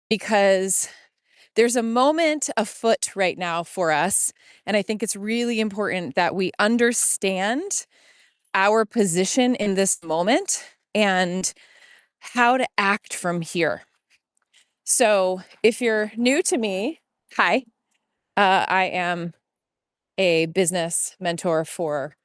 because there's a moment afoot right now for us. And I think it's really important that we understand our position in this moment and how to act from here. So if you're new to me, hi, I am a business mentor for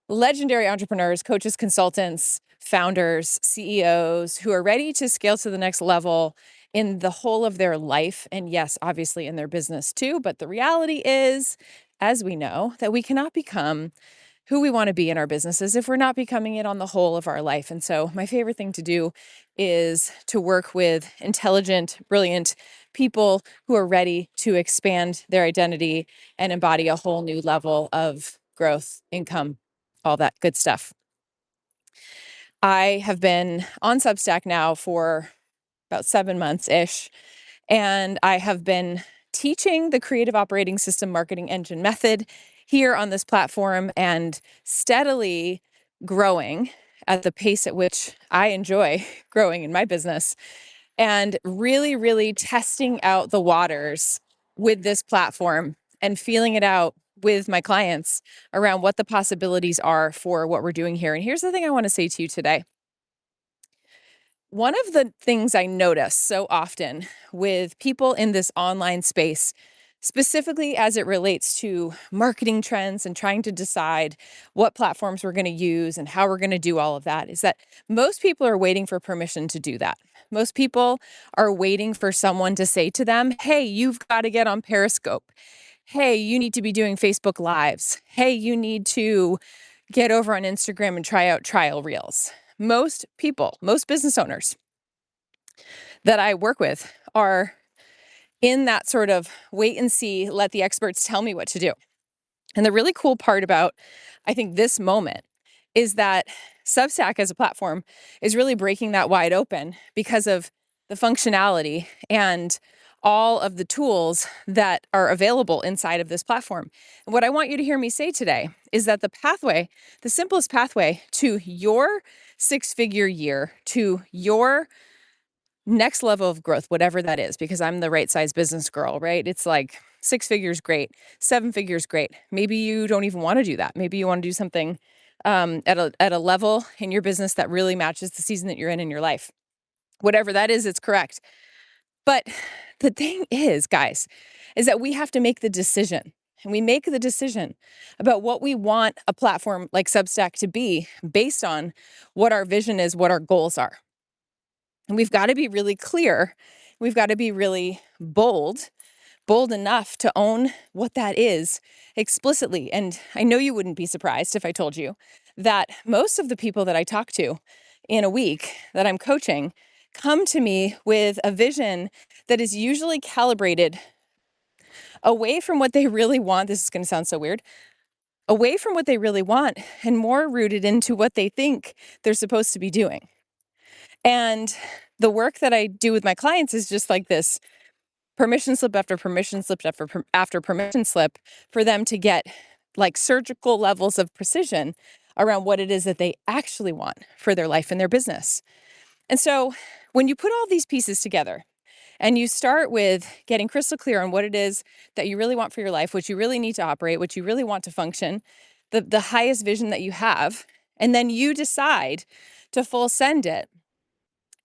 legendary entrepreneurs, coaches, consultants, founders, CEOs who are ready to scale to the next level in the whole of their life. And yes, obviously in their business too. But the reality is, as we know, that we cannot become who we want to be in our businesses if we're not becoming it on the whole of our life. And so my favorite thing to do is to work with intelligent, brilliant people who are ready to expand their identity and embody a whole new level of growth, income, all that good stuff. I have been on Substack now for about 7 months-ish, and I have been teaching the creative operating system marketing engine method here on this platform and steadily growing at the pace at which I enjoy growing in my business, and really, really testing out the waters with this platform and feeling it out with my clients around what the possibilities are for what we're doing here. And here's the thing I want to say to you today. One of the things I notice so often with people in this online space, specifically as it relates to marketing trends and trying to decide what platforms we're going to use and how we're going to do all of that, is that most people are waiting for permission to do that. Most people are waiting for someone to say to them, hey, you've got to get on Periscope. Hey, you need to be doing Facebook Lives. Hey, you need to get over on Instagram and try out trial reels. Most people, most business owners that I work with are in that sort of wait and see, let the experts tell me what to do. And the really cool part about, I think, this moment is that Substack as a platform is really breaking that wide open because of the functionality and all of the tools that are available inside of this platform. And what I want you to hear me say today is that the pathway, the simplest pathway to your 6-figure year, to your next level of growth, whatever that is, because I'm the right size business girl, right? It's like 6 figures, great. 7 figures, great. Maybe you don't even want to do that. Maybe you want to do something at a level in your business that really matches the season that you're in your life. Whatever that is, it's correct. But the thing is, guys, is that we have to make the decision. And we make the decision about what we want a platform like Substack to be based on what our vision is, what our goals are. And we've got to be really clear. We've got to be really bold enough to own what that is explicitly. And I know you wouldn't be surprised if I told you that most of the people that I talk to in a week that I'm coaching come to me with a vision that is usually calibrated away from what they really want. This is going to sound so weird. Away from what they really want and more rooted into what they think they're supposed to be doing. And the work that I do with my clients is just like this permission slip after permission slip after permission slip for them to get like surgical levels of precision around what it is that they actually want for their life and their business. And so when you put all these pieces together and you start with getting crystal clear on what it is that you really want for your life, what you really need to operate, what you really want to function, the highest vision that you have, and then you decide to full send it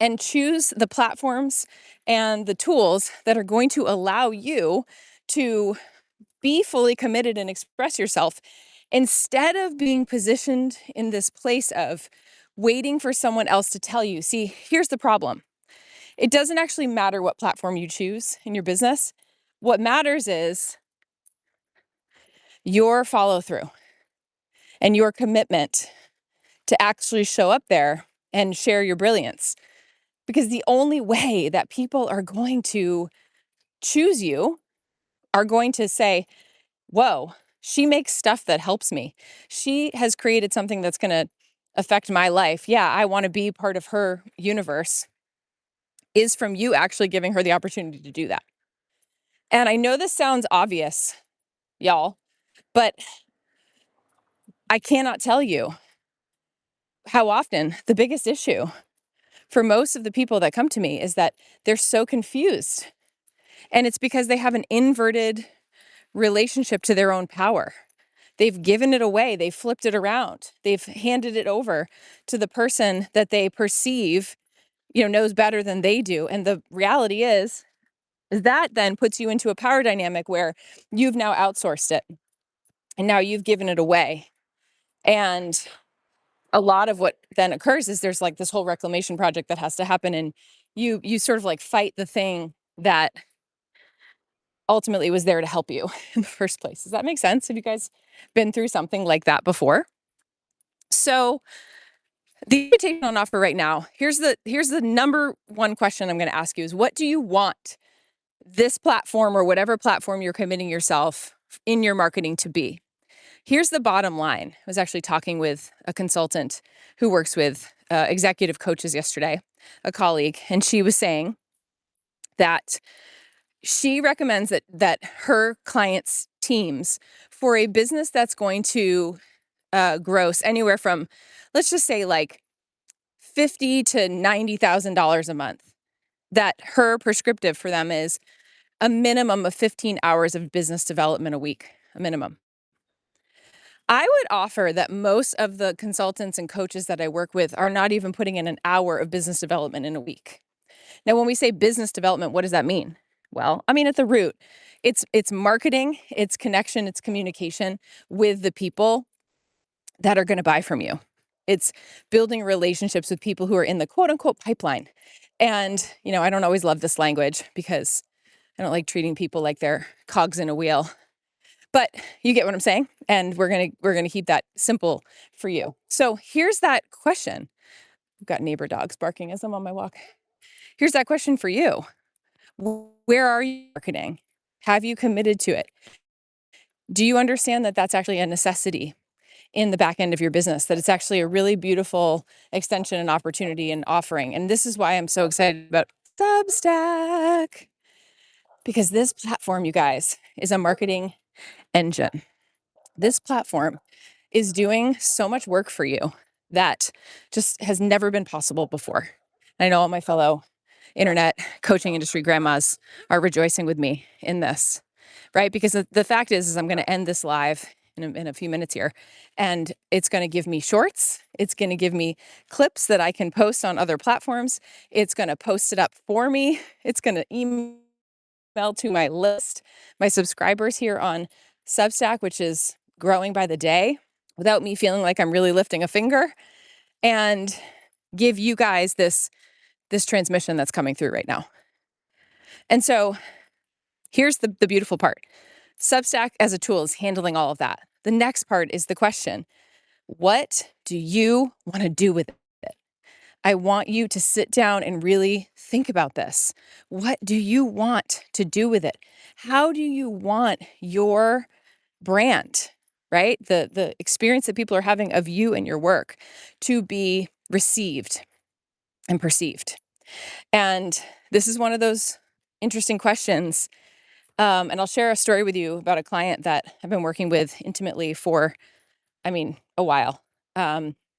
and choose the platforms and the tools that are going to allow you to be fully committed and express yourself instead of being positioned in this place of waiting for someone else to tell you. See, here's the problem. It doesn't actually matter what platform you choose in your business. What matters is your follow through and your commitment to actually show up there and share your brilliance. Because the only way that people are going to choose you, are going to say, whoa, she makes stuff that helps me. She has created something that's going to affect my life. Yeah, I want to be part of her universe, is from you actually giving her the opportunity to do that. And I know this sounds obvious, y'all, but I cannot tell you how often the biggest issue for most of the people that come to me is that they're so confused. And it's because they have an inverted relationship to their own power. They've given it away. They've flipped it around. They've handed it over to the person that they perceive, knows better than they do. And the reality is that then puts you into a power dynamic where you've now outsourced it and now you've given it away. And a lot of what then occurs is there's like this whole reclamation project that has to happen. And you sort of like fight the thing that ultimately was there to help you in the first place. Does that make sense? Have you guys been through something like that before? So the invitation on offer right now, here's the number one question I'm going to ask you is, what do you want this platform or whatever platform you're committing yourself in your marketing to be? Here's the bottom line. I was actually talking with a consultant who works with executive coaches yesterday, a colleague, and she was saying that she recommends that her clients' teams, for a business that's going to gross anywhere from, let's just say, like $50,000 to $90,000 a month, that her prescriptive for them is a minimum of 15 hours of business development a week, a minimum. I would offer that most of the consultants and coaches that I work with are not even putting in an hour of business development in a week. Now, when we say business development, what does that mean? Well, I mean, at the root, it's marketing, it's connection, it's communication with the people that are going to buy from you. It's building relationships with people who are in the quote unquote pipeline. And, I don't always love this language because I don't like treating people like they're cogs in a wheel. But you get what I'm saying? And we're going to keep that simple for you. So here's that question. I've got neighbor dogs barking as I'm on my walk. Here's that question for you. Where are you marketing? Have you committed to it? Do you understand that that's actually a necessity in the back end of your business, that it's actually a really beautiful extension and opportunity and offering? And this is why I'm so excited about Substack, because this platform, you guys, is a marketing engine. This platform is doing so much work for you that just has never been possible before. I know all my fellow internet coaching industry grandmas are rejoicing with me in this, right? Because the fact is I'm going to end this live in a few minutes here, and it's going to give me shorts. It's going to give me clips that I can post on other platforms. It's going to post it up for me. It's going to email to my list, my subscribers here on Substack, which is growing by the day, without me feeling like I'm really lifting a finger, and give you guys this transmission that's coming through right now. And so here's the beautiful part. Substack as a tool is handling all of that. The next part is the question, what do you want to do with it? I want you to sit down and really think about this. What do you want to do with it? How do you want your brand, right? The experience that people are having of you and your work to be received and perceived? And this is one of those interesting questions. And I'll share a story with you about a client that I've been working with intimately for, a while,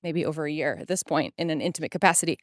maybe over a year at this point in an intimate capacity.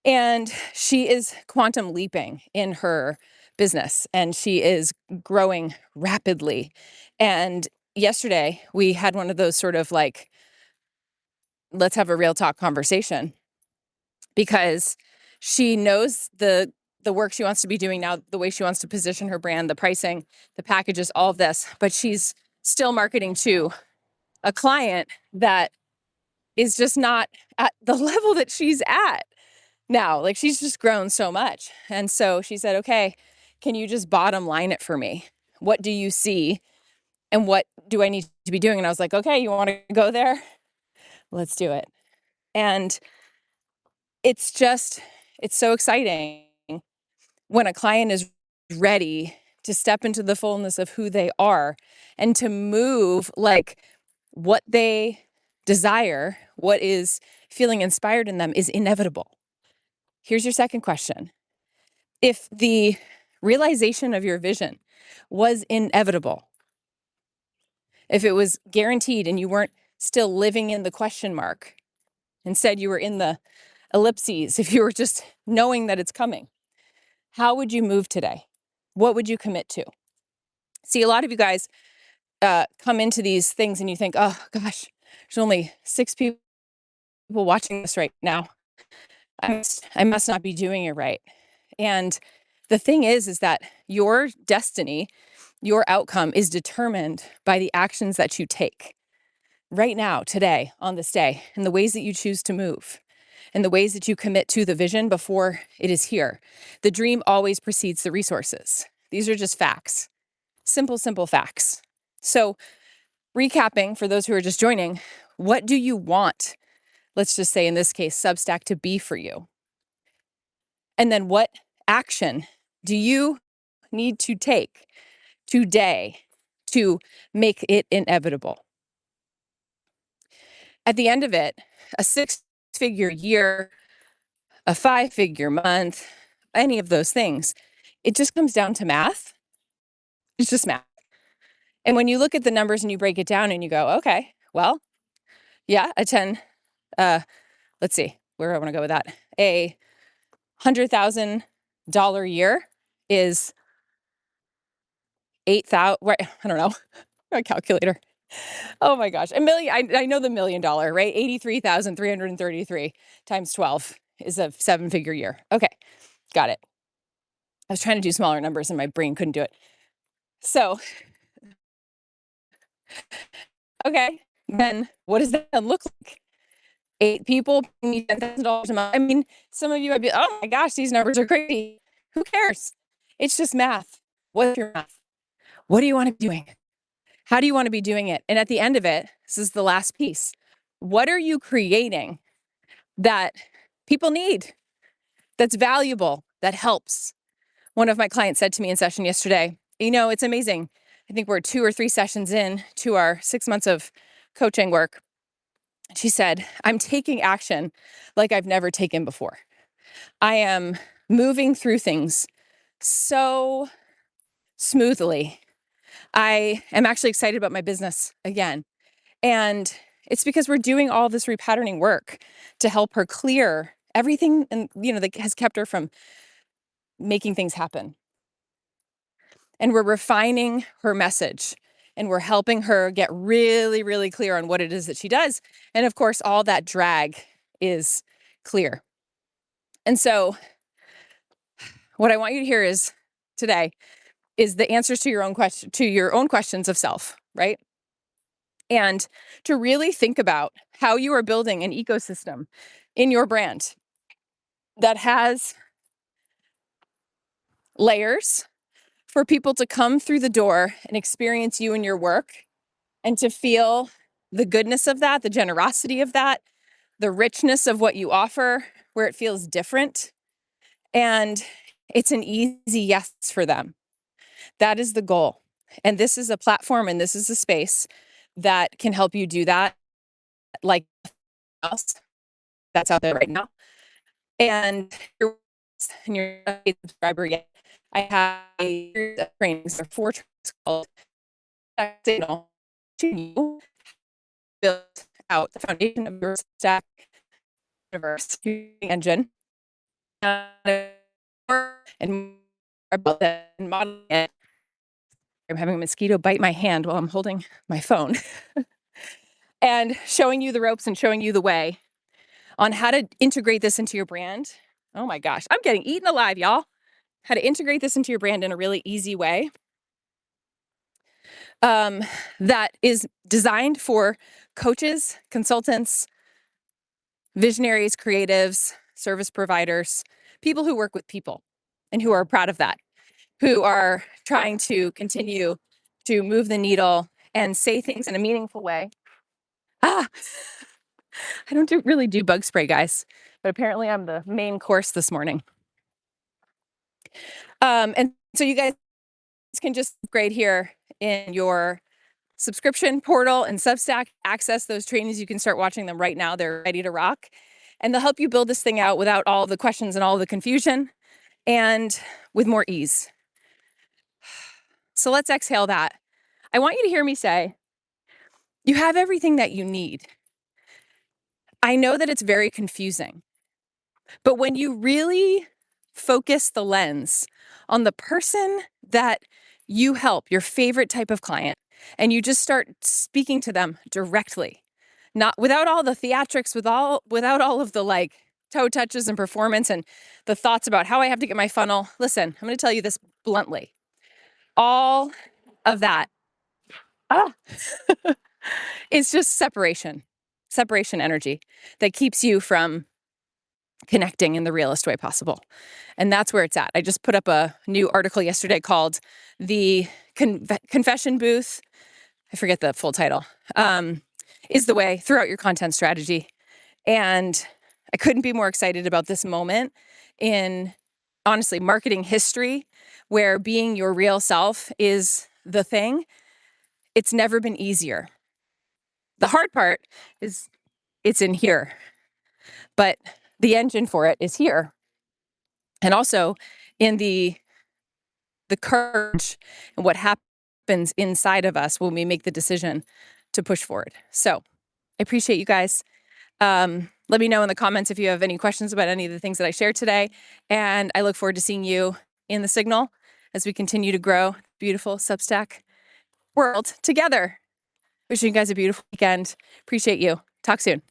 And she is quantum leaping in her business, and she is growing rapidly. And yesterday we had one of those sort of like, let's have a real talk conversation, because she knows the work she wants to be doing now, the way she wants to position her brand, the pricing, the packages, all of this, but she's still marketing to a client that is just not at the level that she's at now. Like, she's just grown so much. And so she said, okay, can you just bottom line it for me? What do you see? And what do I need to be doing? And I was like, okay, you want to go there? Let's do it. And it's so exciting when a client is ready to step into the fullness of who they are and to move like what they desire, what is feeling inspired in them is inevitable. Here's your second question. If the realization of your vision was inevitable, if it was guaranteed and you weren't still living in the question mark, instead you were in the ellipses, if you were just knowing that it's coming, how would you move today? What would you commit to? See, a lot of you guys come into these things and you think, oh gosh, there's only 6 people watching this right now. I must not be doing it right. And the thing is that your destiny, your outcome is determined by the actions that you take right now, today, on this day, and the ways that you choose to move and the ways that you commit to the vision before it is here. The dream always precedes the resources. These are just facts, simple facts. So recapping for those who are just joining, what do you want, let's just say in this case, Substack to be for you? And then what action do you need to take today to make it inevitable? At the end of it, a 6-figure year, a 5-figure month, any of those things, it just comes down to math. It's just math. And when you look at the numbers and you break it down and you go, okay, well, yeah, let's see, where do I want to go with that? A $100,000 year is 8,000, right? I don't know, my calculator. Oh my gosh, a million, I know the $1 million, right? 83,333 times 12 is a 7-figure year. Okay, got it. I was trying to do smaller numbers and my brain couldn't do it. So, okay, then what does that look like? 8 people paying me $10,000 a month. I mean, some of you would be, oh my gosh, these numbers are crazy. Who cares? It's just math. What's your math? What do you want to be doing? How do you want to be doing it? And at the end of it, this is the last piece. What are you creating that people need, that's valuable, that helps? One of my clients said to me in session yesterday, it's amazing. I think we're 2 or 3 sessions in to our 6 months of coaching work. She said, I'm taking action like I've never taken before. I am moving through things so smoothly. I am actually excited about my business again. And it's because we're doing all this repatterning work to help her clear everything and that has kept her from making things happen. And we're refining her message and we're helping her get really, really clear on what it is that she does. And of course, all that drag is clear. And so what I want you to hear is today is the answers to your own questions of self, right? And to really think about how you are building an ecosystem in your brand that has layers for people to come through the door and experience you and your work and to feel the goodness of that, the generosity of that, the richness of what you offer, where it feels different. And it's an easy yes for them. That is the goal. And this is a platform and this is a space that can help you do that like else that's out there right now. And you're not a subscriber yet. I have a series of trainings. There are 4 trainings called Signal to you, build out the foundation of your stack universe engine, and about that and modeling it. I'm having a mosquito bite my hand while I'm holding my phone and showing you the ropes and showing you the way on how to integrate this into your brand. Oh my gosh, I'm getting eaten alive, y'all. How to integrate this into your brand in a really easy way that is designed for coaches, consultants, visionaries, creatives, service providers, people who work with people and who are proud of that, who are trying to continue to move the needle and say things in a meaningful way. I don't really do bug spray, guys, but apparently I'm the main course this morning. And so you guys can just upgrade here in your subscription portal and Substack, access those trainings. You can start watching them right now. They're ready to rock. And they'll help you build this thing out without all the questions and all the confusion and with more ease. So let's exhale that. I want you to hear me say, you have everything that you need. I know that it's very confusing. But when you really focus the lens on the person that you help, your favorite type of client, and you just start speaking to them directly, not without all the theatrics, without all of the like toe touches and performance and the thoughts about how I have to get my funnel. Listen, I'm going to tell you this bluntly. All of that ah, is just separation energy that keeps you from connecting in the realest way possible. And that's where it's at. I just put up a new article yesterday called The Confession Booth. I forget the full title. Is the way throughout your content strategy. And I couldn't be more excited about this moment in, honestly, marketing history, where being your real self is the thing. It's never been easier. The hard part is it's in here, but the engine for it is here. And also in the courage and what happens inside of us when we make the decision to push forward. So I appreciate you guys. Let me know in the comments if you have any questions about any of the things that I shared today. And I look forward to seeing you in the Signal as we continue to grow beautiful Substack world together. Wishing you guys a beautiful weekend. Appreciate you. Talk soon.